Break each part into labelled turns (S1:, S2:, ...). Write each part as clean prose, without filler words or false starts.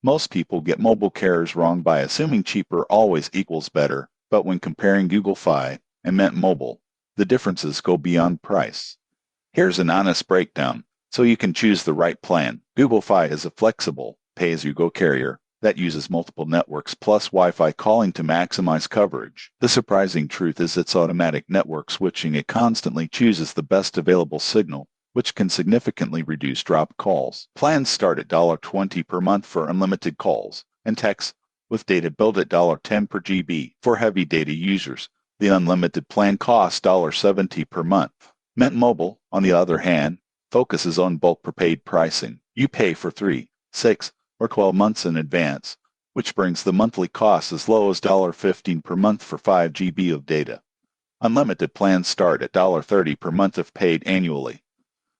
S1: Most people get mobile carriers wrong by assuming cheaper always equals better, but when comparing Google Fi and Mint Mobile, the differences go beyond price. Here's an honest breakdown, so you can choose the right plan. Google Fi is a flexible, pay-as-you-go carrier that uses multiple networks plus Wi-Fi calling to maximize coverage. The surprising truth is its automatic network switching. It constantly chooses the best available signal, which can significantly reduce drop calls. Plans start at $20 per month for unlimited calls and texts, with data billed at $10 per GB. For heavy data users, the unlimited plan costs $70 per month. Mint Mobile, on the other hand, focuses on bulk prepaid pricing. You pay for 3, 6, or 12 months in advance, which brings the monthly cost as low as $15 per month for 5 GB of data. Unlimited plans start at $30 per month if paid annually.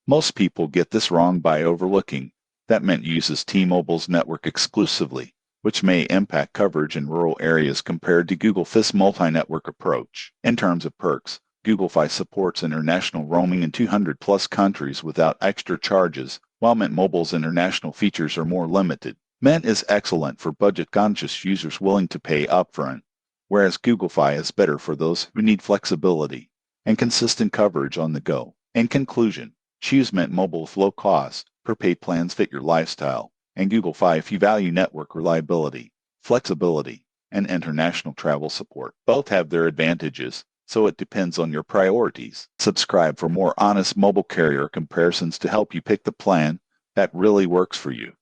S1: Most people get this wrong by overlooking that Mint uses T-Mobile's network exclusively, which may impact coverage in rural areas compared to Google Fi's multi-network approach. In terms of perks, Google Fi supports international roaming in 200-plus countries without extra charges, while Mint Mobile's international features are more limited. Mint is excellent for budget-conscious users willing to pay upfront, whereas Google Fi is better for those who need flexibility and consistent coverage on the go. In conclusion, choose Mint Mobile with low cost, per-paid plans fit your lifestyle, and Google Fi if you value network reliability, flexibility, and international travel support. Both have their advantages, so it depends on your priorities. Subscribe for more honest mobile carrier comparisons to help you pick the plan that really works for you.